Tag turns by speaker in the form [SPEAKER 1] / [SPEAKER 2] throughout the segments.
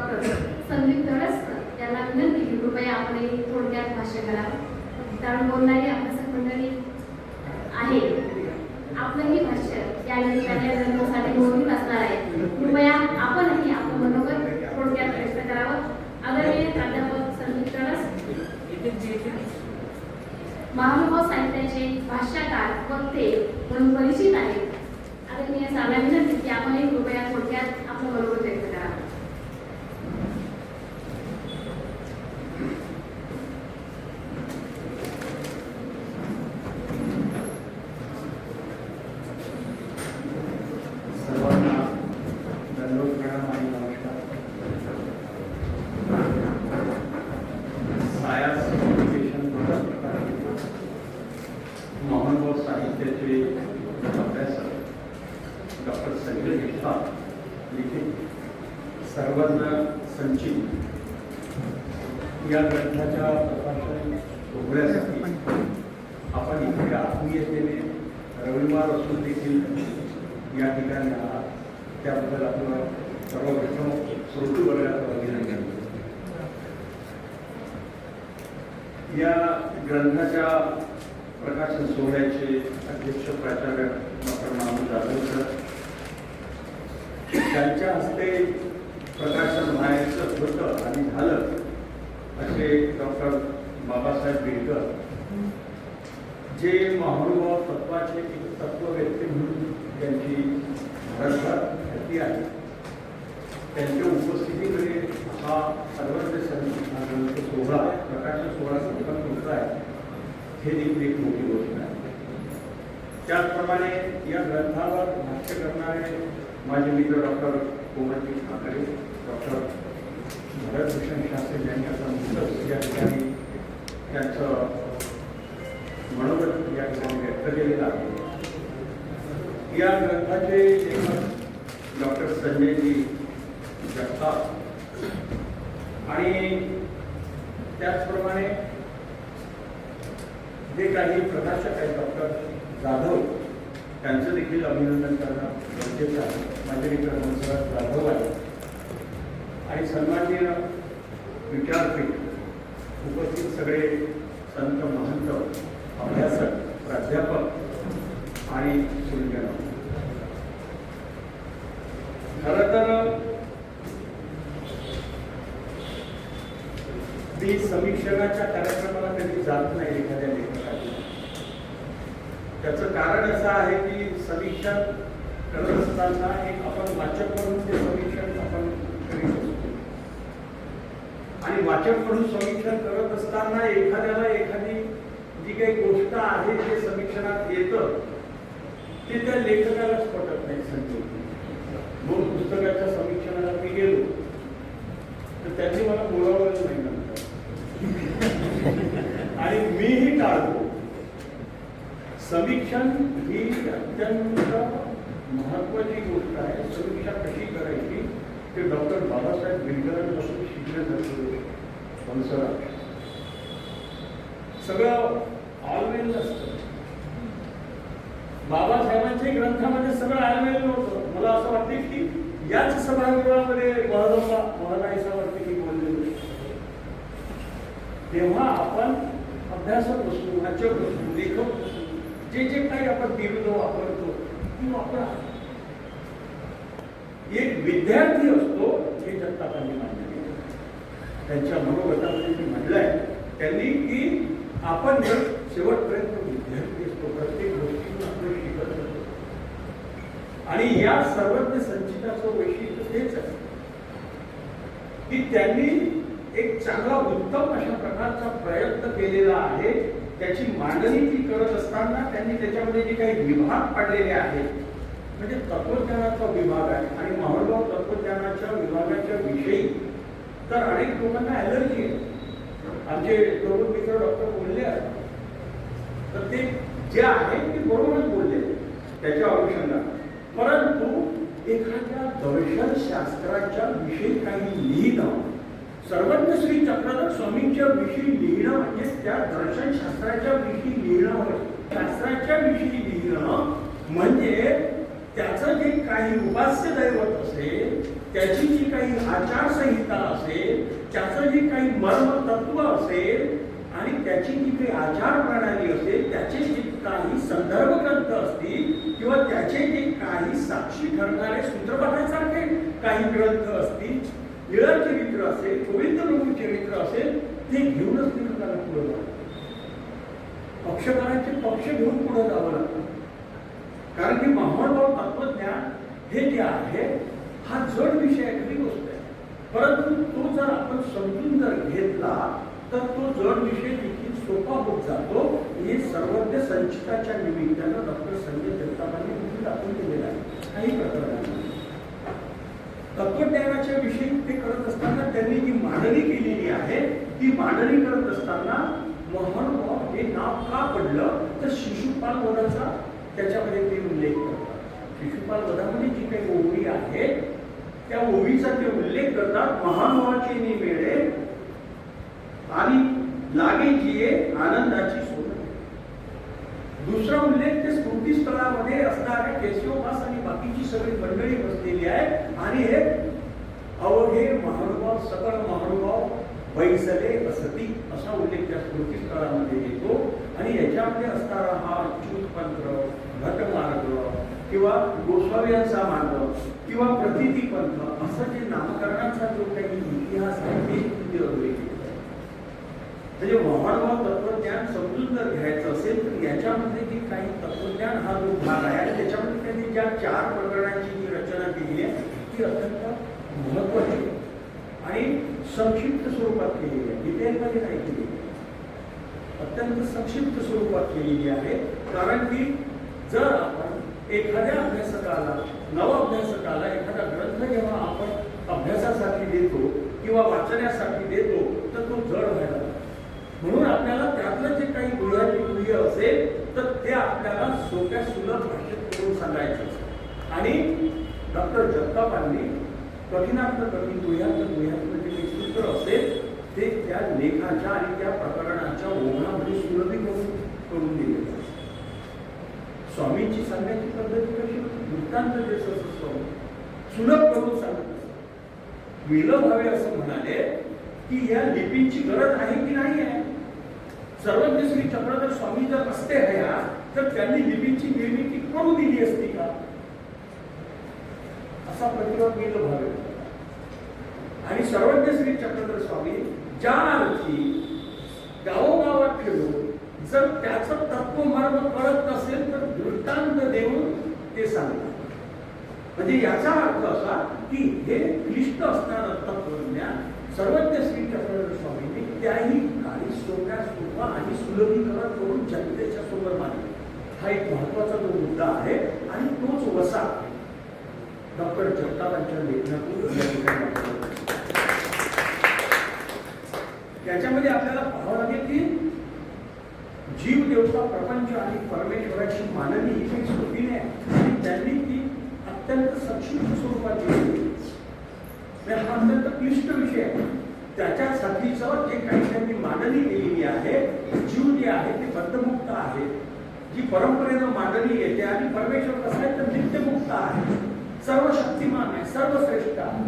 [SPEAKER 1] Doctor Sandeep धडसकर यांना विनंती की कृपया आपण थोडक्यात भाष्य करावं, कारण बोलणारी अभ्यासक मंडळी आहे. आपलंही भाष्य या निमित्ताने ग्रंथासाठी मोहीम असणार आहे. कृपया आपणही आपलं मनोगत थोडक्यात व्यक्त करावं. आदरणीय प्राध्यापक संदीप धडसकर महानुभव साहित्याचे भाष्यकार वक्ते म्हणून परिचित आहेत. आदरणीय साहेबांना विनंती की आपणही कृपया थोडक्यात आपलं मनोगत व्यक्त करावं.
[SPEAKER 2] महानुभव साहित्याचे अभ्यासक डॉक्टर संजय जगताप लिखित सर्वज्ञ संचित या ग्रंथाच्या प्रकाशन सोहळ्यासाठी आपण इथे आत्मीयतेने रविवार असून देखील या ठिकाणी आहात, त्याबद्दल आपलं सर्वप्रथम श्रोतृवर्गाचं अभिनंदन. या ग्रंथाच्या प्रकाशन सोहळ्याचे अध्यक्ष प्राचार्य डॉक्टर मानू जाधवकर, त्यांच्या हस्ते प्रकाशन व्हायचं होतं आणि झालं असे डॉक्टर बाबासाहेब बिडकर, जे महानुभव तत्वाचे एक तत्ववेत्ते म्हणून त्यांची भारतभर ख्याती आहे, त्यांच्या उपस्थितीमध्ये हा सर्वज्ञ ग्रंथ सोहळा प्रकाशन सोहळा संपन्न होत आहे, हे देखील एक मोठी गोष्ट आहे. त्याचप्रमाणे या ग्रंथावर भाष्य करणारे माझे मित्र डॉक्टर कोमलजी ठाकरे, डॉक्टर भरतभूषण शास्त्री यांनी आता नुकतंच या ठिकाणी त्यांचं मनोगत या ठिकाणी व्यक्त केलेलं आहे. या ग्रंथाचे लेखक डॉक्टर संजयजी जगताप आणि त्याचप्रमाणे जे काही प्रकाशक आहेत डॉक्टर जाधव, त्यांचं देखील अभिनंदन करणं गरजेचं आहे. माझे मित्र हंसराज जाधव आहे आणि सन्माननीय विचारपीठ उपस्थित सगळे संत महंत अभ्यासक प्राध्यापक आणि सुलजन. खरं तर मी समीक्षणाच्या कार्यक्रमाला कधी जात नाही एखाद्या लेखकाची. त्याचं कारण असं आहे की समीक्षण करत असताना एक आपण वाचक म्हणून ते समीक्षण आपण करीत असतो आणि वाचक म्हणून समीक्षण करत असताना एखाद्याला एखादी जी काही गोष्ट आहे जे समीक्षणात येतं ते त्या लेखकालाच पटत नाही. संजय 2 पुस्तकाच्या समीक्षणाला मी गेलो तर त्यांनी मला बोलावलं नाही नंतर आणि मीही टाळतो. समीक्षण ही अत्यंत महत्वाची गोष्ट आहे. समीक्षा कशी करायची ते डॉक्टर बाबासाहेब बिडकरांपासून शिकण्यासारखं संसार सगळं ऑलवेल असतं. बाबासाहेबांच्या ग्रंथामध्ये सगळं ऑलवेल नव्हतं. मला असं वाटते की याच सभागृहामध्ये महदाईसावरती मी बोललेलो. तेव्हा आपण अभ्यासक असू, वाचक असू, लेखक असू, जे जे काही आपण बिरुद वापरतो ती वापरा. एक विद्यार्थी असतो हे जगतापांनी मांडले. त्यांच्या मनोगतामध्ये मी म्हटलंय त्यांनी की आपण जर शेवटपर्यंत विद्यार्थी असतो, प्रत्येक गोष्टीतून आपण शिकत असतो आणि या सर्वज्ञ संचिताचं वैशिष्ट्य तेच आहे की त्यांनी एक चांगला उत्तम अशा प्रकारचा प्रयत्न केलेला आहे. त्याची मांडणी ती करत असताना त्यांनी त्याच्यामध्ये जे काही विभाग पाडलेले आहेत, म्हणजे तत्वज्ञानाचा विभाग आहे आणि महानुभव तत्वज्ञानाच्या विभागाच्या विषयी तर अनेक लोकांना ॲलर्जी आहे. आमचे दोन मित्र डॉक्टर बोलले आहेत तर ते जे आहे ते बरोबरच बोलले त्याच्या अनुषंगाने. परंतु एखाद्या दर्शनशास्त्राच्या विषयी काही लिहिणं, सर्वज्ञ श्री चक्रधर स्वामींच्या विषयी लिहिणं म्हणजे त्या दर्शनशास्त्राच्या विषयी लिहिणं, शास्त्राच्या विषयी लिहिणं म्हणजे त्याचं जे काही उपास्य दैवत असेल, त्याची जी काही आचारसंहिता काही आचार प्रणाली असेल, त्याचे जे काही संदर्भ ग्रंथ असतील किंवा त्याचे जे काही साक्षी ठरणारे सूत्रपाठासारखे काही ग्रंथ असतील, लीळा चरित्र असेल, गोविंद प्रभू चरित्र असेल, ते घेऊनच लेखकाला पुढे जावं. पक्षकारांचे पक्ष घेऊन पुढे जावं लागतं. कारण की महानुभाव तत्वज्ञान हे जे आहे हा जड विषय खरी गोष्ट आहे, परंतु तो जर आपण समजून जर घेतला तर तो जड विषय देखील सोपा होत जातो. हे सर्वज्ञ संचिताच्या निमित्तानं डॉक्टर संजय जगतापांनी देखील दाखवून दिलेलं आहे. काही प्रकरणांमध्ये तत्वज्ञानाच्या विषयी ते करत असताना त्यांनी जी मांडणी केलेली आहे, ती मांडणी करत असताना महानुभाव हे नाव का पडलं तर शिशुपाल वधाचा त्याच्यामध्ये ते उल्लेख करतात. शिशुपाल वधामध्ये जी काही ओवी आहे त्या ओवीचा ते उल्लेख करतात. महानुभावाचे निमेळे आणि लागे जिये आनंदाची सोबत. दुसरा उल्लेख ते स्मृतीस्थळामध्ये असणाऱ्या केशवदास आणि बाकीची सगळी मंडळी बसलेली आहे आणि हे अवघे महानुभाव सकळ महानुभाव बैसले असती असा उल्लेख त्या स्मृतीस्थळामध्ये येतो. आणि याच्यामध्ये असणारा हा अच्युत पंथ, घटमार्ग किंवा गोस्वामीयांचा मार्ग किंवा प्रतिती पंथ असं जे नामकरणाचा जो काही इतिहास आहे ते तिथे अधोरेखित आहे. म्हणजे महानुभाव तत्वज्ञान समजून जर घ्यायचं असेल तर याच्यामध्ये जे काही तत्वज्ञान हा जो भाग आहे आणि त्याच्यामध्ये त्यांनी ज्या 4 प्रकरणांची जी रचना केली आहे ती अत्यंत महत्वाची आणि संक्षिप्त स्वरूपात केलेली आहे. डिटेलमध्ये नाही केलेली, अत्यंत संक्षिप्त स्वरूपात केलेली आहे. कारण की जर आपण एखाद्या अभ्यासकाला, नव अभ्यासकाला एखादा ग्रंथ जेव्हा आपण अभ्यासासाठी देतो किंवा वाचण्यासाठी देतो तर तो जड व्हायला लागतो. म्हणून आपल्याला त्यातलं जे काही गुह्य असेल तर ते आपल्याला सोप्या सुलभ भाषेत करून सांगायचं असतं. आणि डॉक्टर जगतापांनी कठीणातलं कठीण, गुह्यातलं गुह्यातलं जे काही सूत्र असेल ते त्या लेखाच्या आणि त्या प्रकरणाच्या ओघामध्ये सुलभीकरण करून दिलेलं आहे. स्वामींची सांगण्याची पद्धती कशी होती? वृत्तांत जसं सुलभ करून सांगत असत. विलभ व्हावे असं म्हणाले की या लिपींची गरज आहे की नाही आहे. सर्वज्ञ श्री चक्रधर स्वामी जर असते हया तर त्यांनी लिपींची निर्मिती करू दिली असती का असा प्रतिवाद विलभ व्हावे. आणि सर्वज्ञ श्री चक्रधर स्वामी ज्या अर्थी गावोगावात फिरून जर त्याचं तत्वमर्म कळत नसेल तर दृष्टांत देऊन ते सांगतात. म्हणजे याचा अर्थ असा की हे क्लिष्ट असणारं तत्वज्ञान सर्वज्ञ श्री चक्रधर स्वामींनी त्याही काळी सोप्या आणि सुलभीकरण करून जनतेच्या समोर मांडले. हा एक महत्वाचा जो मुद्दा आहे आणि तोच वसा डॉक्टर जगतापांच्या लेखनातून या ठिकाणी त्याच्यामध्ये आपल्याला पाहावं लागेल की जीव, देवता, प्रपंच आणि परमेश्वराची मांडणी ही काही सोपी नाही आणि त्यांनी ती अत्यंत संक्षिप्त स्वरूपात दिली. हा अत्यंत क्लिष्ट विषय आहे. त्याच्यासाठीचं जे काही त्यांनी मांडणी केलेली आहे, जीव जे आहे ते बद्धमुक्त आहे, जी परंपरेनं मांडणी येते आणि परमेश्वर कसा आहे तर नित्यमुक्त आहे, सर्वशक्तिमान आहे, सर्वश्रेष्ठ आहे.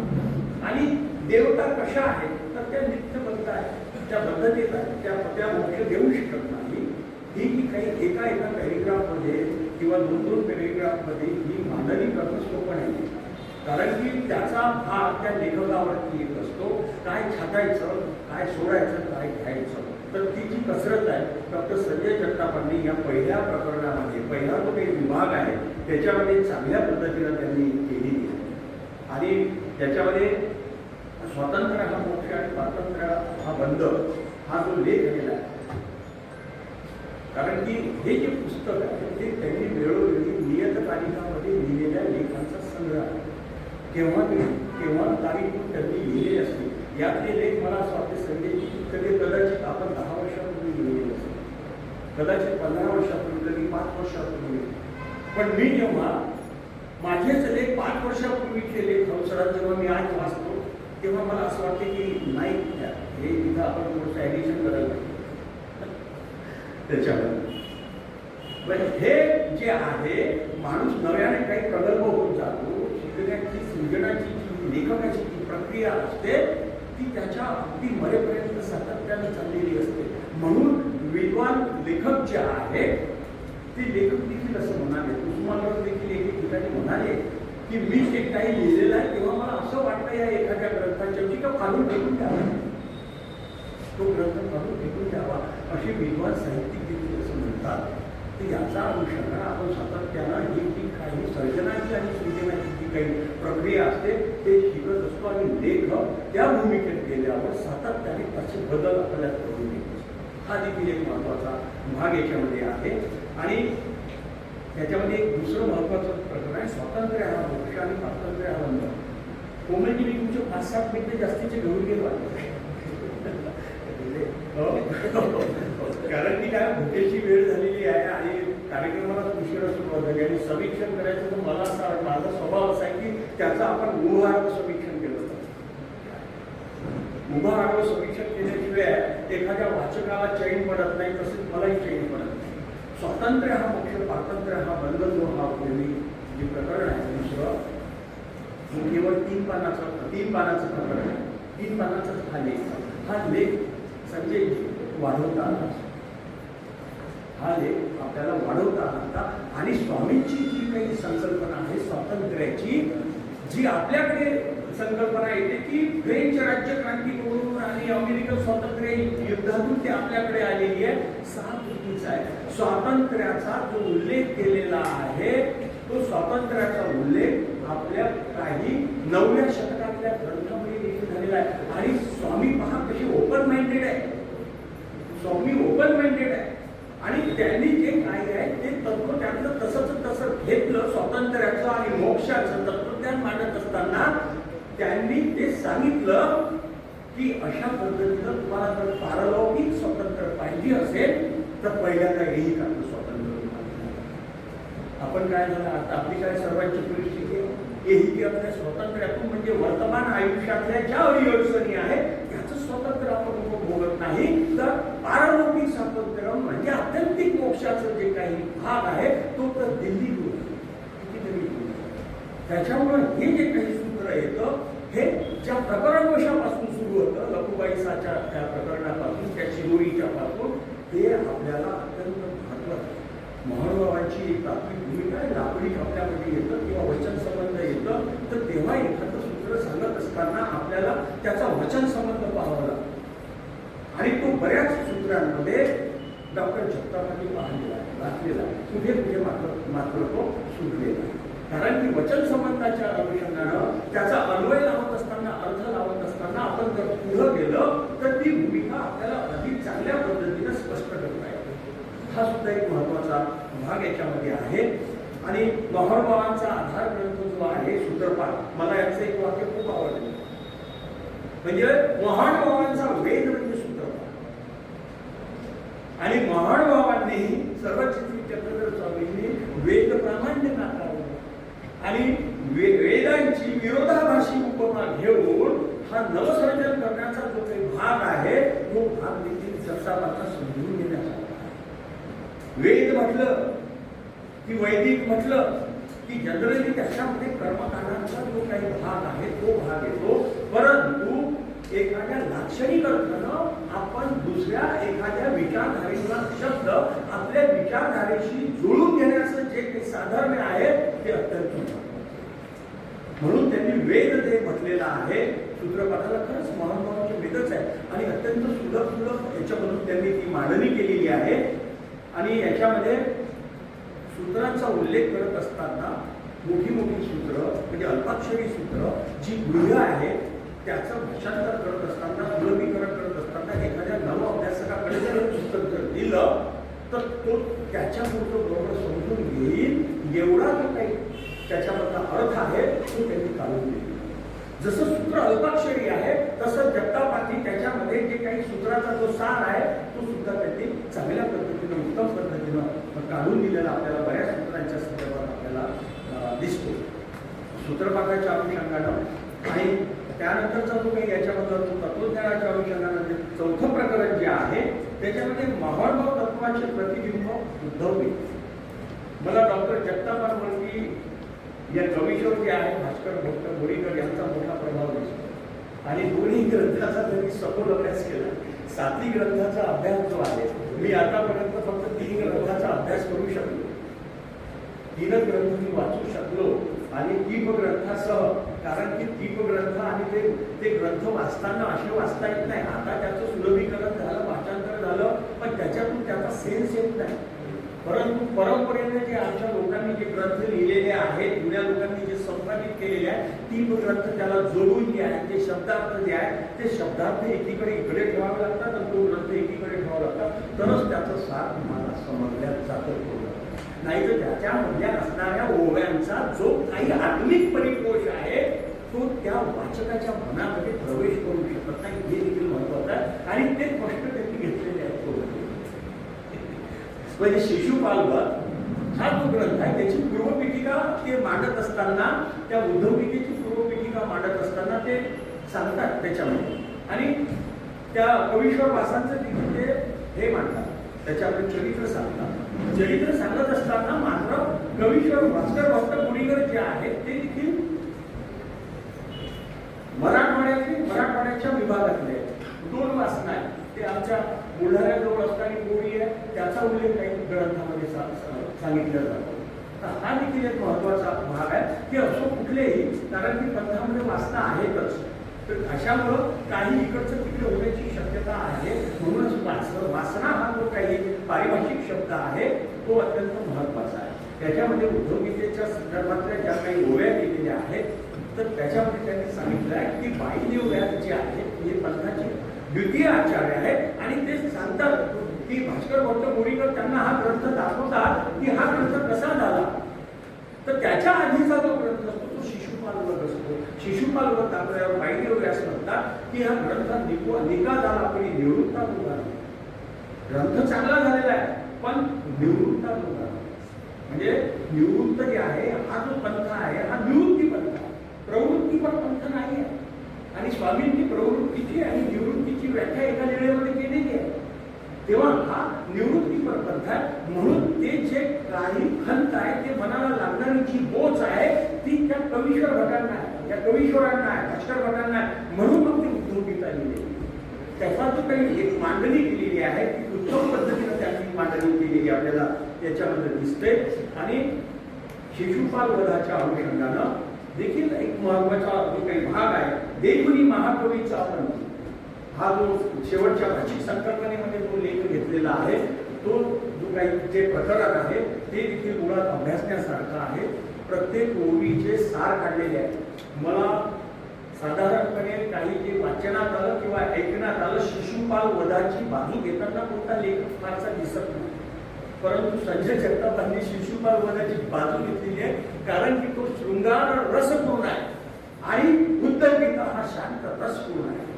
[SPEAKER 2] आणि देवता कशा आहेत तर त्या नित्यबद्ध आहेत, त्या बद्धतेत आहेत, त्या मोक्ष देऊ शकत नाही. ही जी काही एका पॅरेग्राफमध्ये किंवा 2 पॅरेग्राफमध्ये ही मांडणी करणं सोपं नाही. कारण की त्याचा भाग त्या लेखकावरती येत असतो. काय छाटायचं, काय सोडायचं, काय घ्यायचं, तर ती जी कसरत आहे डॉक्टर संजय जगतापांनी या पहिल्या प्रकरणामध्ये, पहिला जो काही विभाग आहे त्याच्यामध्ये चांगल्या पद्धतीनं त्यांनी केलेली आहे. आणि त्याच्यामध्ये स्वातंत्र्य हा मोक्ष आणि स्वातंत्र्य हा बंध हा जो लेख केला आहे. कारण की हे जे पुस्तक आहे ते त्यांनी वेळोवेळी नियतकालिकामध्ये लिहिलेल्या लेखांचा संग्रह आहे. केव्हा तारीखून त्यांनी लिहिले असते. यातले लेख मला असं वाटते संजयजी कधी कदाचित आपण 10 वर्षापूर्वी लिहिलेले असेल, कदाचित 15 वर्षापूर्वी, कधी 5 वर्षापूर्वी. पण मी जेव्हा माझेच लेख 5 वर्षापूर्वीचे लेख अवसरात जेव्हा मी आज वाचतो तेव्हा मला असं वाटते की नाही, हे इथं आपण थोडंसं ॲडिशन करायला पाहिजे त्याच्यामध्ये. पण हे जे आहे माणूस नव्याने काही प्रगल्भ होत जातो. शिकण्याची, सृजनाची, लेखनाची जी प्रक्रिया असते ती त्याच्या अगदी मरेपर्यंत सातत्याने चाललेली असते. म्हणून विद्वान लेखक जे आहेत ते लेखक देखील असं म्हणाले, उस्मानाबाद देखील एके ठिकाणी म्हणाले की मी जे काही लिहिलेलं आहे तेव्हा मला असं वाटतं या एखाद्या ग्रंथाच्या की फाडून फेकून द्यावा, तो ग्रंथ फाडून फेकून द्यावा, असे विद्वान साहित्यिक देखील असं म्हणतात. तर याचा अनुषंगाने आपण सातत्यानं ही जी काही सर्जनाची आणि सृजनाची जी काही प्रक्रिया असते ते शिकत असतो आणि लेखक त्या भूमिकेत गेल्यावर सातत्याने त्याचे बदल आपल्याला करून येत असतो. हा देखील एक महत्त्वाचा भाग याच्यामध्ये आहे. आणि याच्यामध्ये एक दुसरं महत्त्वाचं प्रकरण आहे स्वातंत्र्य हा मोक्ष आणि स्वातंत्र्य हा बंध. कोमलजी मी तुमचे 5-7 मिनिटं जास्तीचे घेऊन गेलो कारण की काय भुकेची वेळ झालेली आहे आणि कार्यक्रमाला उशिरा सुरुवात झाली आणि समीक्षण करायचं तर मला असं माझा स्वभाव असा आहे की त्याचं आपण उभारवं समीक्षण केलं होतं. उभारवं समीक्षण केल्याशिवाय एखाद्या वाचकाला चैन पडत नाही, तसेच मलाही चैन पडत नाही. स्वातंत्र्य हा मोक्ष स्वातंत्र्य हा बंध जो हा पूर्वी जे प्रकरण आहे दुसरं केवळ 3 पानाचं प्रकरण आहे. 3 पानाचाच हा लेख संजय वाढवता आला, हा लेख आपल्याला वाढवता आला. आणि स्वामींची जी काही संकल्पना आहे स्वातंत्र्याची, जी आपल्याकडे संकल्पना येते की फ्रेंच राज्यक्रांतीकडून आणि अमेरिकन स्वातंत्र्य युद्धातून ते आपल्याकडे आलेली आहे, चुकीचा आहे. स्वातंत्र्याचा जो उल्लेख केलेला आहे तो स्वातंत्र्याचा उल्लेख आपल्या काही 9व्या शतकातल्या ग्रंथामध्ये देखील झालेला आहे. आणि स्वामी पहा कशी ओपन माइंडेड आहे, स्वामी ओपन माइंडेड आहे. आणि त्यांनी जे काय आहे ते तत्व त्यातलं तसं घेतलं. स्वातंत्र्याचं आणि मोक्षाचं तत्वज्ञान मांडत असताना त्यांनी ते सांगितलं की अशा पद्धतीनं तुम्हाला जर पारलौकिक स्वातंत्र्य पाहिजे असेल तर पहिल्यांदा येईल का स्वातंत्र्य. आपण काय झालं आता आपली काय सर्वांची परिस्थिती आहे की आपल्या स्वातंत्र्यातून म्हणजे वर्तमान आयुष्यातल्या ज्या अडीअडचणी आहेत त्याचं स्वातंत्र्य आपण उपभोगत नाही, तर पारलौकिक स्वातंत्र्य म्हणजे आत्यंतिक मोक्षाचं जे काही भाग आहे तो तर दिल्ली दूर कितीतरी. त्याच्यामुळे हे जे काही सूत्र येतं हे ज्या प्रकरणवशापासून सुरू होतं, लखुबाईसाच्या त्या प्रकरणापासून त्या शिरोरीच्या पासून ते आपल्याला अत्यंत महत्त्वाचं आहे. महानुभावांची एक तात्विक भूमिका आहे. लाकडी आपल्यामध्ये येतं किंवा वचन संबंध येतं तर तेव्हा एखादं सूत्र सांगत असताना आपल्याला त्याचा वचन संबंध पाहावा लागतो. आणि तो बऱ्याच सूत्रांमध्ये डॉक्टर जगतापांनी पाहिलेला आहे, वाचलेला आहे. कुठे मात्र तो सुटलेला आहे. कारण की वचन संबंधाच्या अनुषंगानं त्याचा अन्वय लावत असताना अर्थ लावत असताना आपण जर पुढं गेलं तर ती भूमिका आपल्याला अधिक चांगल्या पद्धतीने स्पष्ट करता येते. हा सुद्धा एक महत्त्वाचा भाग याच्यामध्ये आहे. आणि महानुभावांचा आधार ग्रंथ जो आहे सूत्रपाठ, मला याचं एक वाक्य खूप आवडलं. म्हणजे महानुभावांचा वेद म्हणजे सूत्रपाठ. आणि महानुभावांनी सर्वचित्री चक्रधर स्वामींनी वेद प्रामाण्य नाकारलं आणि वेदांची विरोधाभासी उपमा घेऊन हा नवसर्जन करण्याचा जो काही भाग आहे तो भाग देखील जगतापाचा समजून घेण्याचा. वेद म्हटलं की वैदिक म्हटलं की जनरली त्याच्यामध्ये कर्मकांडांचा जो काही भाग आहे तो भाग येतो. परंतु एखाद्या लाक्षणिक अर्थानं आपण दुसऱ्या एखाद्या विचारधारेचा शब्द आपल्या विचारधारेशी जुळून घेण्याचं जे काही साधर्म्य आहे ते अत्यंत महत्त्वाचं. म्हणून त्यांनी वेद जे म्हटलेलं आहे सूत्रपाठाला खरंच महानुभावांचे वेदच आहे आणि अत्यंत सुलभ याच्यामधून त्यांनी ती मांडणी केलेली आहे. आणि याच्यामध्ये सूत्रांचा उल्लेख करत असताना मोठी सूत्र म्हणजे अल्पाक्षरी सूत्र जी गृह आहे त्याचं भाषांतर करत असताना सुलभीकरण करत असताना एखाद्या नव अभ्यासकाकडे जर पुस्तक जर दिलं तर तो त्याच्यापुरतं बरोबर समजून घेईल एवढा जो काही त्याच्यामधला अर्थ आहे तो त्यांनी काढून दिला. जसं सूत्र अल्पाक्षरी आहे तसं जगतापांनी त्याच्यामध्ये जे काही सूत्राचा जो सार आहे तो सुद्धा त्यांनी चांगल्या पद्धतीनं उत्तम पद्धतीनं काढून दिलेला आपल्याला बऱ्याच सूत्रांच्या संदर्भात आपल्याला दिसतो सूत्रपाठाच्या अनुषंगानं. आणि त्यानंतरचा जो काही याच्यामधला जो तत्वज्ञानाच्या अनुषंगानं जे चौथं प्रकरण जे आहे त्याच्यामध्ये महानुभाव तत्वाचे प्रतिबिंब उद्भवले. मला डॉक्टर जगतापांवरती या कवीश्वर जे आहे भास्कर भक्त बोरीकर यांचा मोठा प्रभाव दिसतो. आणि दोन्ही ग्रंथाचा त्यांनी सखोल अभ्यास केला. सात्विक ग्रंथाचा अभ्यास जो आहे, मी आतापर्यंत फक्त 3 ग्रंथाचा अभ्यास करू शकलो, 3च ग्रंथ मी वाचू शकलो आणि दीपग्रंथासह. कारण की दीपग्रंथ आणि ते ग्रंथ वाचताना असे वाचता येत नाही. आता त्याचं सुलभीकरण झालं, भाषांतर झालं, पण त्याच्यातून त्याचा सेन्स येत नाही. परंतु परंपरेने जे आमच्या लोकांनी जे ग्रंथ लिहिलेले आहेत, जुन्या लोकांनी जे संपादित केलेले आहे, दीपग्रंथ त्याला जोडून जे आहे, ते शब्दार्थ जे आहे, ते शब्दार्थ एकीकडे इकडे ठेवावे लागतात आणि तो ग्रंथ एकीकडे ठेवावा लागतात, तरच त्याचं सार तुम्हाला समजल्या जातं. नाही तर त्याच्यामध्ये असणाऱ्या ओव्यांचा जो काही आत्मिक परिपोष आहे तो त्या वाचकाच्या मनामध्ये प्रवेश करू शकत नाही, हे देखील महत्वाचं आहे. आणि ते कष्ट त्यांनी घेतलेले आहेत. म्हणजे शिशुपालवध हा जो ग्रंथ आहे त्याची पूर्वपीठिका ते मांडत असताना, त्या उद्धवगीतेची पूर्वपीठिका मांडत असताना ते सांगतात त्याच्यामध्ये. आणि त्या कवीश्वर वासांचं देखील ते हे मांडतात, त्याच्यामध्ये चरित्र सांगतात. चरित्र सांगत असताना मात्र कवीश्वर भास्कर भट्ट पुणेकर जे आहेत ते देखील मराठवाड्याच्या विभागातले 2 वासना आहेत. ते आमच्या बुलढाण्याजवळ असणारी गोळी आहे, त्याचा उल्लेख काही ग्रंथामध्ये सांगितला जातो. तर हा देखील एक महत्वाचा भाग आहे की असो कुठलेही, कारण की पंथामध्ये वासना आहेतच, तर अशामुळं काही इकडचं तिकडे होण्याची शक्यता आहे. म्हणूनच वासना हा जो काही पारिभाषिक शब्द आहे तो अत्यंत महत्वाचा आहे. त्याच्यामध्ये उद्धवगीतेच्या संदर्भातल्या ज्या काही ओव्या केलेल्या आहेत, तर त्याच्यामध्ये त्यांनी सांगितलं आहे की वायुदेव व्यास जे आहेत हे पंथाचे द्वितीय आचार्य आहेत. आणि ते सांगतात की भास्कर भट्ट गोळीकर त्यांना हा ग्रंथ दाखवतात की हा ग्रंथ कसा झाला. तर त्याच्या आधीचा जो ग्रंथ असतो तो शिशुपालवध असतो. शिशुपालवध दाखवल्यावर वायुदेव व्यास म्हणतात की हा ग्रंथ निका झाला पण निवृत्ता झाला. ग्रंथ चांगला झालेला आहे पण निवृत्ता झाला. म्हणजे निवृत्त जे आहे हा जो पंथ आहे हा निवृत्ती पंथ आहे, प्रवृत्ती पण पंथ नाही आहे. आणि स्वामींनी प्रवृत्तीची आणि निवृत्तीची व्याख्या एका वेळेमध्ये केलेली आहे. तेव्हा हा निवृत्तीपर पंथ आहे. म्हणून ते जे काही खंत आहे ते मनाला लागणारी जी बोच आहे ती त्या कवीश्वर भटांना आहे, त्या कवीश्वरांना आहे, भास्कर भटांना आहे. म्हणून मग ती उद्धवगीता लिहिली. त्याचा जो काही एक मांडणी केलेली आहे ती उत्तम पद्धतीने त्यांनी मांडणी केलेली आपल्याला याच्यामध्ये दिसते. आणि शिशुपाल वधाच्या अनुषंगानं देखील एक महत्वाचा जो काही भाग आहे, देवनी महाकवीचा आपण हा जो शेवटच्या भाषिक संकल्पनेमध्ये जो लेख घेतलेला आहे, तो जो काही जे प्रकरण आहे ते देखील मुळात अभ्यासण्यासारखं आहे. प्रत्येक ओवीचे सार काढलेले आहे. मला साधारणपणे काही जे वाचनात आलं किंवा ऐकण्यात आलं, शिशुपाल वधाची बाजू घेताना कोणता लेख फारसा दिसत नाही. परंतु संजय जगतापांनी शिशुपाल वधाची बाजू घेतलेली आहे, कारण की तो शृंगार रसपूर्ण आहे आणि उद्धवगीता हा शांत रसपूर्ण आहे.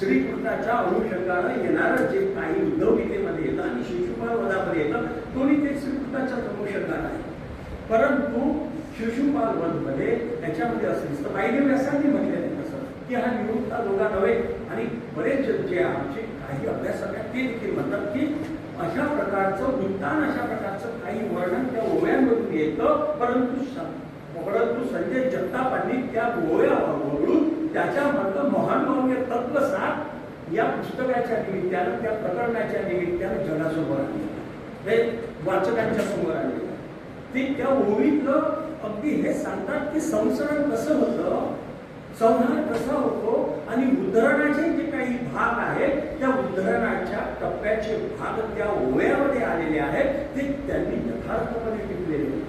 [SPEAKER 2] श्रीकृष्णाच्या अनुषंगानं येणारं जे काही उद्धवगीतेमध्ये येतं आणि शिशुपाल वधामध्ये येतं दोन्ही ते श्रीकृष्णाच्याच अनुषंगानं आहे. परंतु शिशुपाल वधमध्ये त्याच्यामध्ये असं दिसतं, वायुदेव व्यासांनी म्हटलेलं आहे तसं की हा निवृत्ता दोघा नव्हे. आणि बरेच जे आमचे काही अभ्यासक आहेत ते देखील म्हणतात की अशा प्रकारचं उत्तान, अशा प्रकारचं काही वर्णन त्या ओव्यांमधून येतं. परंतु संजय जगतापांनी त्या ओव्या वगळून त्याच्यामधलं महानुभाव्य तत्वसार या पुस्तकाच्या निमित्तानं, त्या प्रकरणाच्या निमित्तानं जगासमोर आणले, हे वाचकांच्या समोर आणले. ते त्या ओवीतलं अगदी हे सांगतात की संसरण कसं होतं, संहार कसा होतो आणि उद्धरणाचे जे काही भाग आहेत त्या उद्धरणाच्या टप्प्याचे भाग त्या ओव्यामध्ये आलेले आहेत. ते त्यांनी यथार्थपणे टिकलेले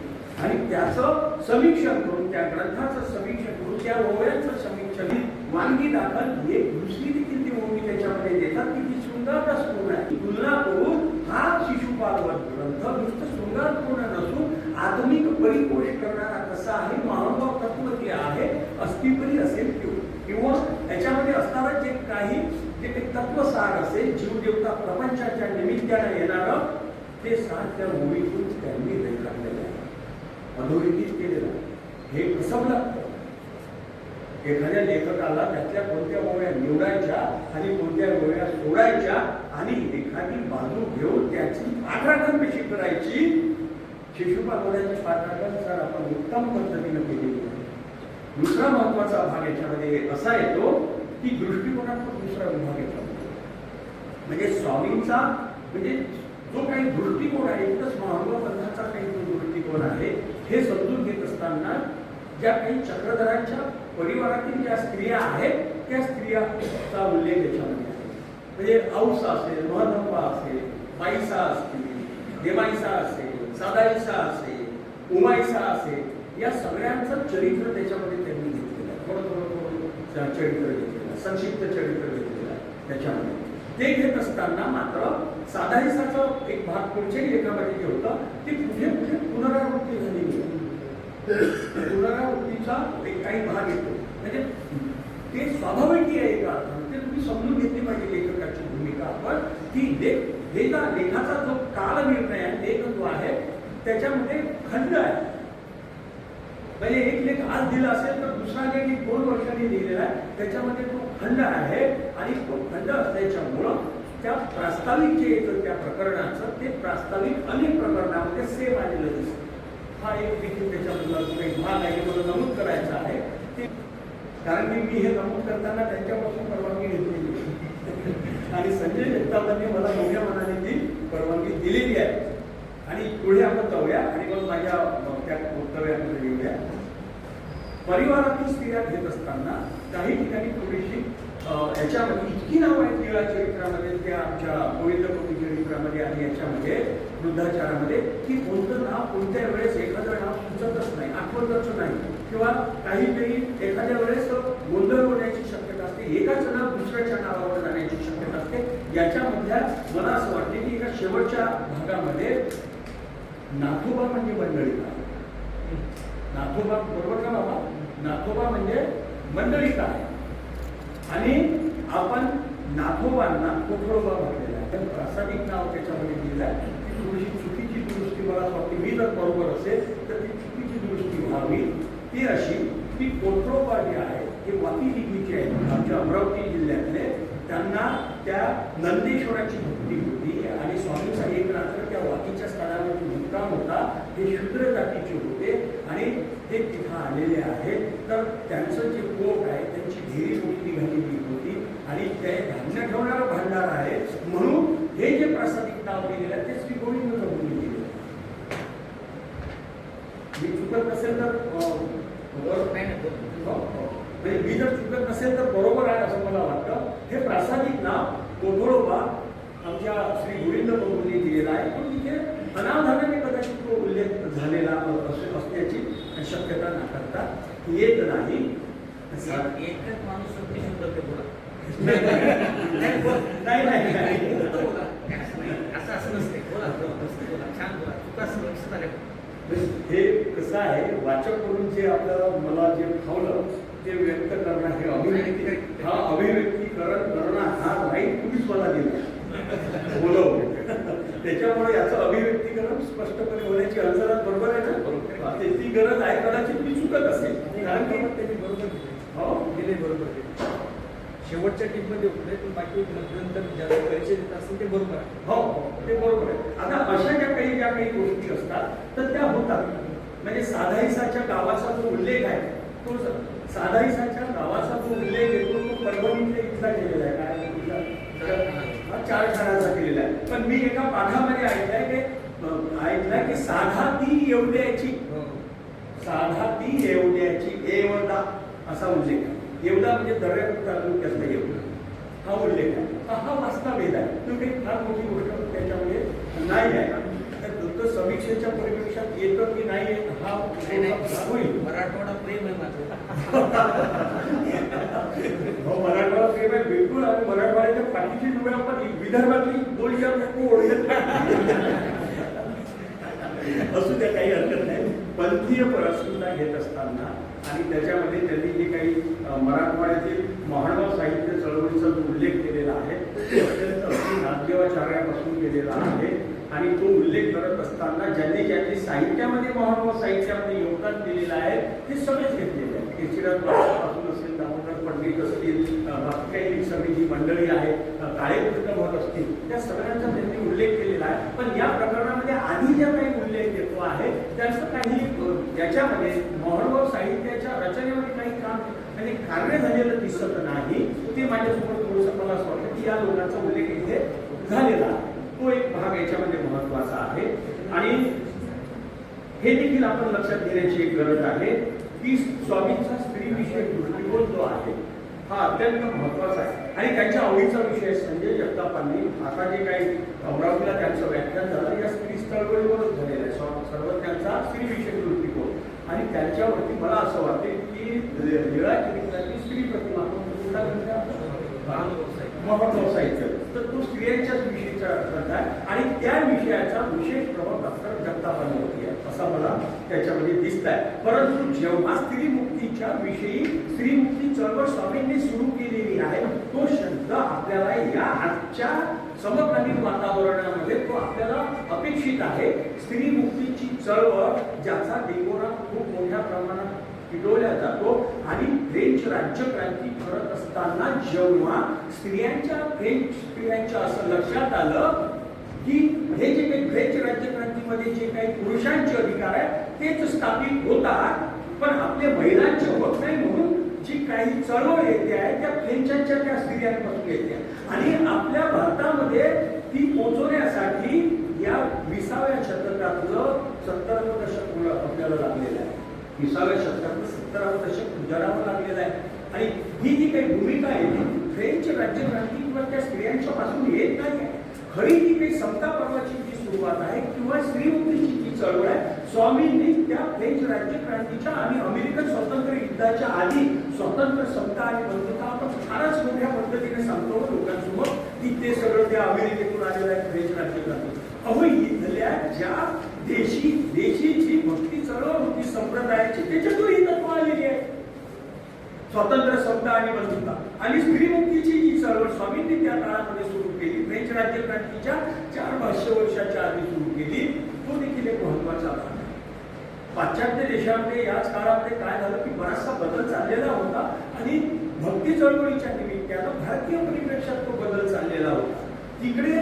[SPEAKER 2] आणि त्याचं समीक्षण करून, त्या ग्रंथाचं समीक्षण करून, त्या ओव्यांचं समीक्षण वानगी दाखल एक दुसरी देखील ती ओवी त्याच्यामध्ये देतात की ती शृंगारपूर्ण आहे. तुलना करून हा शिशुपालवध ग्रंथ नुसतं शृंगारपूर्ण नसून आधुनिक परिपोष करणारा कसा आहे, महानुभाव तत्व आहे, अस्तित्वही असेल किंवा त्याच्यामध्ये असणारं जे काही तत्वसार असेल, जीवदेवता प्रपंचाच्या निमित्तानं येणारं ते सार त्या ओवीतून त्यांनी रेखाटलेलं आहे, अधोरेखित केलेलं आहे. हे कसं लागतं, एखाद्या लेखकाला त्यातल्या कोणत्या ओव्या निवडायच्या आणि कोणत्या ओव्या सोडायच्या आणि एखादी बाजू घेऊन त्याची पाठराखण कशी करायची. शिशुपाल वधाची पाठराखण जर आपण उत्तम पद्धतीने केलेली आहे. दुसरा महत्वाचा भाग याच्यामध्ये असा येतो की दृष्टिकोनातून दुसरा विभाग येतो. म्हणजे स्वामींचा म्हणजे जो काही दृष्टिकोन आहे एकच महानुभाव पंथाचा काही जो दृष्टिकोन आहे हे समजून घेत असताना ज्या काही चक्रधरांच्या परिवारातील ज्या स्त्रिया आहेत त्या स्त्रियाचा उल्लेख याच्यामध्ये आहे. म्हणजे औसा असेल, महदंबा असेल, माईसा असतील, देमाईसा असेल, सादाईसा असेल, उमाईसा असेल, या सगळ्यांचं चरित्र त्याच्यामध्ये त्यांनी घेतलेलं आहे. थोडं चरित्र घेतलेलं आहे, संक्षिप्त चरित्र घेतलेलं आहे त्याच्यामध्ये. ते घेत असताना मात्र सादाईसाचा एक भाग पुढच्याही लेखामध्ये जे होतं ते पुढे पुढे पुनरावृत्ती झालेली आहे. पुनरावृत्तीचा एक काही भाग येतो. म्हणजे ते स्वाभाविक आहे एका अर्थाने. ते तुम्ही समजून घेतली पाहिजे लेखकाची भूमिका आपण की लेखाचा जो कालनिर्णय आहे, लेख जो आहे त्याच्यामध्ये खंड आहे. म्हणजे एक लेख आज दिला असेल तर दुसरा लेख 2 वर्षांनी लिहिलेला आहे, त्याच्यामध्ये तो खंड आहे. आणि तो खंड असल्याच्यामुळं त्या प्रास्ताविक जे येतं त्या प्रकरणाचं ते प्रास्ताविक अनेक प्रकरणामध्ये सेम आलेलं दिसतं. हा एक देखील त्याच्यामधला जो काही भाग आहे मला नमूद करायचा आहे ते, कारण की मी हे नमूद करताना त्यांच्यापासून परवानगी घेतलेली आणि संजय जगतापांनी मला मोठ्या मनाने ती परवानगी दिलेली आहे. आणि पुढे आपण जाऊया आणि मग माझ्या त्या वक्तव्यामध्ये येऊया. परिवारातील स्त्रिया घेत असताना काही ठिकाणी थोडीशी याच्यामध्ये इतकी नावं आहेत लीळा चरित्रामध्ये, त्या आमच्या गोविंदकोटी चरित्रामध्ये आणि याच्यामध्ये वृद्धाचारामध्ये की कोणतं नाव कोणत्या वेळेस एखादं नाव सुचतच नाही, आठवतच नाही, किंवा काहीतरी एखाद्या वेळेस गोंधळ होण्याची शक्यता असते, एकाच नाव दुसऱ्याच्या नावावर जाण्याची शक्यता असते. याच्यामधल्या मला असं वाटते की एका शेवटच्या भागामध्ये नाथोबा म्हणजे मंडळिका. नाथोबा बरोबर का बाबा? नाथोबा म्हणजे मंडळिका आहे. आणि आपण नाथोबांना कोठरोबा म्हटलेला आहे. तर प्रासादिक नाव त्याच्यामध्ये दिलेलं आहे. ती थोडीशी चुकीची दुरुस्ती मला वाटते, मी जर बरोबर असेल तर ती चुकीची दुरुस्ती व्हावी. ती अशी की कोठरोबा जे आहे ते वाकी लिपीचे आहेत आमच्या अमरावती जिल्ह्यातले. त्यांना त्या नंदेश्वराची भक्ती होती आणि स्वामींचा एक रात्र त्या वाकीच्या स्थळावरती मुक्काम होता. हे शूद्र जातीचे होते आणि ते तिथं आलेले आहेत. तर त्यांचं जे पोट आहे त्यांची ढेरी मोठी निघालेली होती आणि ते धान्य ठेवणारं भांडार आहे. म्हणून हे जे प्रासादिक नाव दिलेलं आहे ते श्री गोविंद प्रभूंनी दिलेलं आहे. मी चुकत नसेल तर म्हणजे मी जर चुकत नसेल तर बरोबर आहे असं मला वाटतं. हे प्रासादिक नाव कोठरोबा आमच्या श्री गोविंद प्रभूंनी दिलेला आहे. पण तिथे अनावधानाने कदाचित तो उल्लेख झालेला असण्याची शक्यता नाकारता येत नाही.
[SPEAKER 3] एकच माणूस असं नसते. छान बोला, चुका लक्षात आल्या.
[SPEAKER 2] हे कसं आहे, वाचक म्हणून जे आपल्याला मला जे भावलं ते व्यक्त करणं हे अभिव्यक्तीकरण करणं हा राईट तुम्हीच मला दिला बोलव. त्याच्यामुळे याचं अभिव्यक्तीकरण स्पष्टपणे होण्याची अंतरात बरोबर आहे ना. बरोबर ती गरज आहे. कदाचित मी चुकत असेल कारण की त्यांनी बरोबर हो गेले बरोबर
[SPEAKER 4] शेवटच्या टीममध्ये होते पण बाकी नंतर ज्याला परिचय देत असेल ते बरोबर आहे.
[SPEAKER 2] हो ते बरोबर आहे. आता अशा ज्या काही गोष्टी असतात तर त्या होतात. म्हणजे साधाईसाच्या गावाचा जो उल्लेख आहे तो साधाईसाच्या गावाचा जो उल्लेख येतो तो परभणीच्या इथला केलेला आहे. काय चार ठाण्याचा केलेला आहे. पण मी एका पाठामध्ये ऐकलंय की साधा ती एवढ्याची, साधा ती एवढ्याची एवढा असा उल्लेख आहे. एवढा म्हणजे दर्यापूर तालुक्यातला एवढा हा उल्लेख आहे. हा वाचता भेद आहे. तो काही फार मोठी गोष्ट त्याच्यामध्ये नाही आहे. तर समीक्षेच्या परिपेक्षात येतं की नाही येत हा होईल.
[SPEAKER 3] मराठवाडा प्रेम आहे माझं.
[SPEAKER 2] हो मराठवाडा प्रेम आहे बिलकुल. आणि मराठवाड्याच्या पाठीची डोळे आपण विदर्भातली 2-4 लोक ओळखत असू द्या, काही हरकत नाही. पंथीय परस्परता घेत असताना आणि त्याच्यामध्ये त्यांनी जे काही मराठवाड्यातील महानुभाव साहित्य चळवळीचा जो उल्लेख केलेला आहे तो अत्यंत अगदी नाथदेवाचार्यापासून केलेला आहे. आणि तो उल्लेख करत असताना ज्यांनी ज्यांनी साहित्यामध्ये महानुभाव साहित्यामध्ये योगदान दिलेलं आहे ते सगळेच घेतलेले आहे. केशरीनाथ पासून असेल, दामोदर पंडित असतील, बाकी काही सगळी जी मंडळी आहे, काळे कृष्ण भट असतील, त्या सगळ्यांचा त्यांनी उल्लेख केलेला आहे. पण या प्रकरणामध्ये आधी ज्या काही उल्लेख येतो आहे त्याचं काही याच्यामध्ये महानुभाव साहित्याच्या रचनेमध्ये काही काम आणि कार्य झालेलं दिसत नाही. ते माझ्यासमोर थोडंसं मला असं वाटतं की या लोकांचा उल्लेख इथे झालेला आहे. तो एक भाग याच्यामध्ये महत्वाचा आहे. आणि हे देखील आपण लक्षात घेण्याची एक गरज आहे की स्वामींचा स्त्रीविषयक दृष्टिकोन जो आहे हा अत्यंत महत्वाचा आहे. आणि त्यांच्या आवडीचा विषय संजय जगतापांनी आता जे काही अमरावतीला त्यांचं व्याख्यान झालं या स्त्री चळवळीवरच झालेलं आहे. सर्व त्यांचा स्त्रीविषयक दृष्टिकोन आणि त्यांच्यावरती मला असं वाटते की लीळा चरित्राची स्त्री प्रतिमा महत्व साहित्य तर तो स्त्रियांच्याच विषयीचा ग्रंथ आहे आणि त्या विषयाचा विशेष प्रभाव डॉक्टर जगतापांवरती आहे असं मला त्याच्यामध्ये दिसत आहे. परंतु जेव्हा स्त्रीमुक्तीच्या विषयी स्त्रीमुक्ती चळवळ स्वामींनी सुरू केलेली आहे तो शब्द आपल्याला या आजच्या समकालीन वातावरणामध्ये तो आपल्याला अपेक्षित आहे. स्त्रीमुक्तीची चळवळ ज्याचा देगोरा खूप मोठ्या प्रमाणात पिटवल्या जातो आणि फ्रेंच राज्यक्रांती करत असताना जेव्हा स्त्रियांच्या असं लक्षात आलं की हे जे काही फ्रेंच राज्यक्रांतीमध्ये जे काही पुरुषांचे अधिकार आहे तेच स्थापित होतात पण आपल्या महिलांचे होत नाही म्हणून जी काही चळवळ येते आहे त्या फ्रेंचांच्या त्या स्त्रियांपासून येते आणि आपल्या भारतामध्ये ती पोहोचवण्यासाठी या 20व्या शतकातलं 70वं दशक आपल्याला लागलेलं आहे. 20व्या शतकातलं 70वं दशक उजाडावं लागलेलं आहे आणि ही जी काही भूमिका आहे ती फ्रेंच राज्यक्रांती किंवा त्या स्त्रियांच्या पासून येत नाही आहे. खरी ती काही समता पर्वाची जी सुरुवात आहे किंवा स्त्रीमुक्तीची जी चळवळ आहे स्वामींनी त्या फ्रेंच राज्यक्रांतीच्या आणि अमेरिकन स्वातंत्र्य युद्धाच्या आधी स्वतंत्र समता आणि बंधुता आपण फारच मोठ्या पद्धतीने सांगतो लोकांसमोर की ते सगळं त्या अमेरिकेतून आलेलं आहे फ्रेंच राज्यक्रांती. अहो इथल्या ज्या देशीची भक्ती चळवळ होती संप्रदायाची त्याच्यातून ही तत्व आलेली आहे. स्वातंत्र्य समता आणि बंधुता आणि स्त्रीमुक्तीची जी चळवळ स्वामींनी त्या काळामध्ये सुरू केली फ्रेंच राज्यक्रांतीच्या 400 वर्षाच्या आधी सुरू केली तो देखील एक महत्वाचा भाग आहे. पाश्चात्य देशामध्ये याच काळामध्ये काय झालं की बराचसा बदल चाललेला होता आणि भक्ती चळवळीच्या निमित्तानं भारतीय परिप्रेक्षात तो बदल चाललेला होता. तिकडे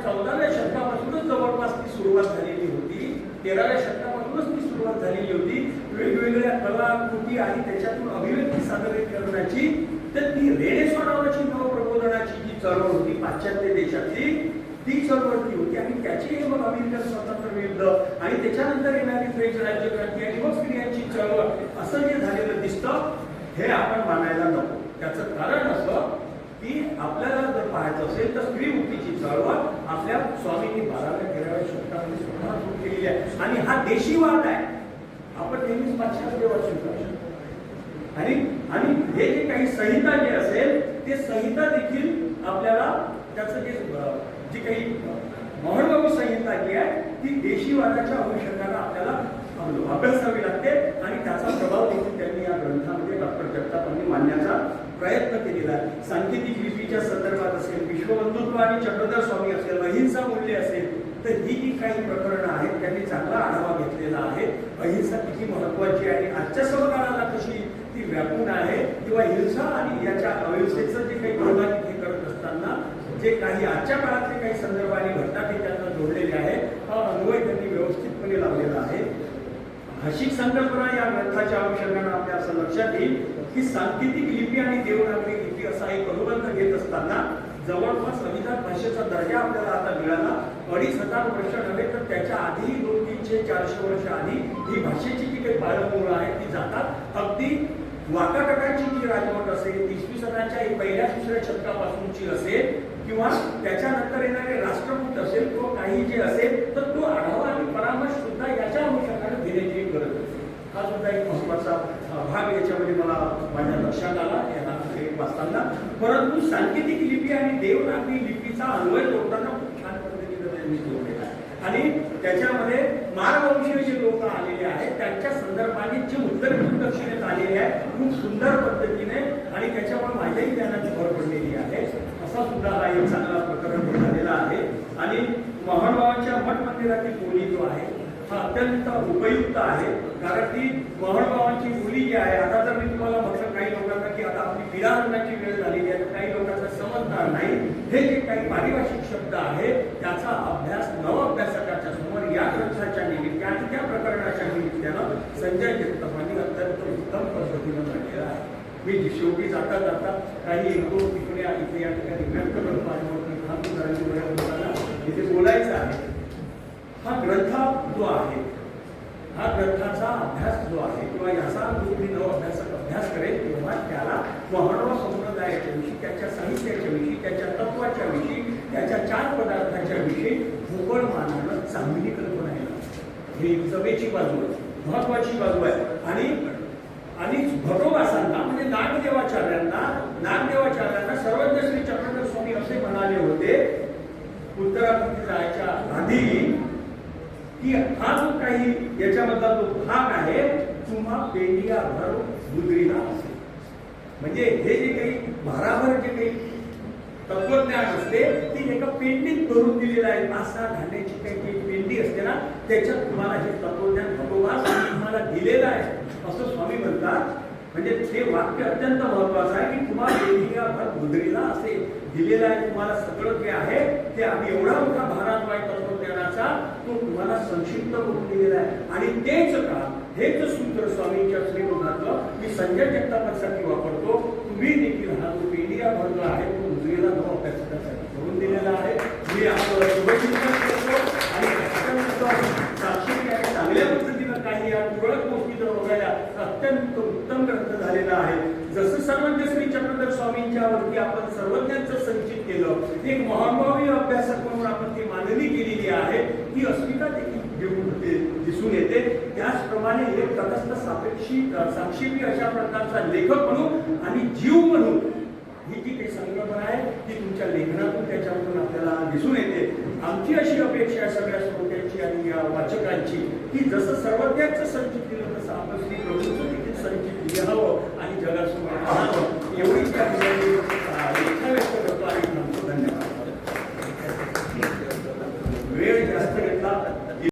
[SPEAKER 2] 14व्या शतकापासूनच जवळपास ती सुरुवात झालेली होती. 13व्या शतकापासूनच ती सुरुवात झालेली होती. वेगवेगळ्या कला कृती आणि त्याच्यातून अभिव्यक्ती सादरीकरणाची तर ती रेनेसॉ नावाची नवप्रबोधनाची जी चळवळ होती पाश्चात्य देशातली ती चळवळ ती होती आणि त्याची हे मग अमेरिकन स्वातंत्र्य युद्ध आणि त्याच्यानंतर येणारी फ्रेंच राज्यक्रांती आणि मग स्त्रियांची चळवळ असं जे झालेलं दिसतं हे आपण मानायला नको. त्याचं कारण असं की आपल्याला जर पाहायचं असेल तर स्त्रीमुक्तीची चळवळ आपल्या स्वामींनी 12व्या-13व्या शतकामध्ये स्वतः सुरू केलेली आहे आणि हा देशीवाद आहे. आपण नेहमीच पाश्चात्य वाचतो आणि हे जे काही संहिता जे असेल ते संहिता देखील आपल्याला त्याचं जी काही महत्त्वाची संहिता जी आहे ती देशीवादाच्या अनुषंगाने आपल्याला अभ्यासावी लागते आणि त्याचा प्रभाव देखील त्यांनी या ग्रंथामध्ये डॉक्टर जगतापांनी मांडण्याचा प्रयत्न केलेला आहे. सांकेतिक लिपीच्या संदर्भात असेल विश्वबंधुत्व आणि चक्रधर स्वामी असेल अहिंसा मूल्य असेल तर ही जी काही प्रकरणं आहेत त्यांनी चांगला आढावा घेतलेला आहे. अहिंसा किती महत्वाची आहे आणि आजच्या समकाळाला कशी ती व्यापून आहे किंवा हिंसा आणि याच्या अहिंसेचं जे काही प्रभाव हे करत असताना जे काही आजच्या काळातले काही संदर्भ आणि घटना ते त्यांना जोडलेले आहे हा अन्वय त्यांनी व्यवस्थितपणे लावलेला आहे. भाषिक संकल्पना या ग्रंथाच्या अनुषंगाने आपल्या असं लक्षात येईल की सांकेतिक लिपी आणि देवनागरी लिपी असा एक अनुबंध घेत असताना जवळपास अभिजात भाषेचा दर्जा आपल्याला आता मिळाला. 2500 वर्ष नव्हे तर त्याच्या आधी 200-300-400 वर्ष आधी ही भाषेची जी काही पाळंमुळं आहेत ती जातात. अगदी वाकाटकांची जी राजवट असेल 20वी सणाच्या 1ल्या-2ऱ्या शतकापासूनची असेल किंवा त्याच्यानंतर येणारे राष्ट्रकूट असेल किंवा काही जे असेल तर तो आढावा आणि परामर्श सुद्धा याच्या अनुषंगाने घेण्याची एक गरज असते. हा सुद्धा एक महत्वाचा भाग याच्यामध्ये मला माझ्या लक्षात आला याला वाचताना. परंतु सांकेतिक लिपी आणि देवनागरी लिपीचा अन्वय जोडताना खूप छान पद्धतीने त्यांनी जोडलेला आहे आणि त्याच्यामध्ये मारवंशीय जे लोक आलेले आहेत त्यांच्या संदर्भाने जे उत्तर दक्षिणेत आलेले आहेत खूप सुंदर पद्धतीने आणि त्याच्यामुळे माझ्याही ज्ञानाची भर पडलेली आहे. असा सुद्धा हा एक चांगला प्रकरण झालेला आहे आणि महणबाबांच्या मठ मंदिरातील बोली जो आहे हा अत्यंत उपयुक्त आहे कारण ती महणबाबांची बोली जी आहे आता जर मी तुम्हाला म्हटलं काही लोकांना की आता आपली विरारण्याची वेळ झालेली आहे काही लोकांचा समज होणार नाही. हे जे काही पारिभाषिक शब्द आहे त्याचा अभ्यास नवअभ्यासकाच्या समोर या ग्रंथाच्या निमित्ताने आणि त्या प्रकरणाच्या निमित्तानं संजय जगतापांनी अत्यंत उत्तम पद्धतीनं मांडलेला आहे. मी शेवटी जाता जाता काही एक दोन टिपण्या इथे या ठिकाणी व्यक्त करतो आणि मग मी थांबून जाण्याची वेळ होताना इथे बोलायचं आहे. हा ग्रंथ जो आहे, हा ग्रंथाचा अभ्यास जो आहे किंवा याचा जो नवअभ्यासक अभ्यास करेल तेव्हा त्याला मानव संप्रदायाच्या विषयी, त्याच्या साहित्याच्या विषयी, त्याच्या तत्वाच्या विषयी, त्याच्या 4 पदार्थाच्या विषयी भोगळ मानानं चांगली कल्पना येणार. ही जमेची बाजू आहे, महत्वाची बाजू आहे. आणि भगवासांना म्हणजे नागदेवाचार्यांना सर्वज्ञ श्री चक्रधर स्वामी असे म्हणाले होते उत्तराखंड जायच्या आधी की हा जो काही याच्यामधला जो भाग आहे तुम्हा पेंडिया भर गुजरीला असेल. म्हणजे हे जे काही भाराभर जे काही तत्वज्ञान असते ती एका पेंडीत भरून दिलेलं आहे. 5-6 धान्याची काही पेंडी असते ना, त्याच्यात तुम्हाला हे तत्वज्ञान भगवान तुम्हाला दिलेलं आहे असं स्वामी म्हणतात. म्हणजे ते वाक्य अत्यंत महत्वाचं आहे की तुम्हाला पेंडिया भर गुजरीला असे दिलेलं आहे. तुम्हाला सगळं जे आहे ते आम्ही एवढा मोठा भाराद्वाय तत्वज्ञानाचा तो तुम्हाला संक्षिप्त करून दिलेला आहे. आणि तेच काम, हेच सूत्र स्वामींच्या श्रीमुखातलं मी संजय जगतापांसाठी वापरतो. तुम्ही देखील हा जो पेंडिया भरला आहे तो गुजरीला नवअभ्यासकासाठी करून दिलेला आहे. मी आपलं शुभचिंतन करतो आणि साक्षी आणि चांगल्या पद्धतीनं काही या तुरळक गोष्टी जर बघायला अत्यंत उत्तम ग्रंथ झालेला आहे. जसं सर्वज्ञ श्री चक्रधर स्वामींच्या वरती आपण सर्वज्ञांचं संचित केलं, एक महानुभावी अभ्यासक म्हणून आपण ती मांडणी केलेली आहे, ती अस्मिता देखील दिसून येते. त्याचप्रमाणे एक तटस्थ साक्षी अशा प्रकारचा लेखक म्हणून आणि जीव म्हणून ही जी काही संकल्पना आहे ती तुमच्या लेखनातून त्याच्यामधून आपल्याला दिसून येते. आमची अशी अपेक्षा आहे सगळ्या श्रोत्यांची आणि या वाचकांची की जसं सर्वज्ञांचं संचित केलं तसं आपण श्री प्रभूंचं देखील संचित लिहावं आणि जगासमोर आणावं.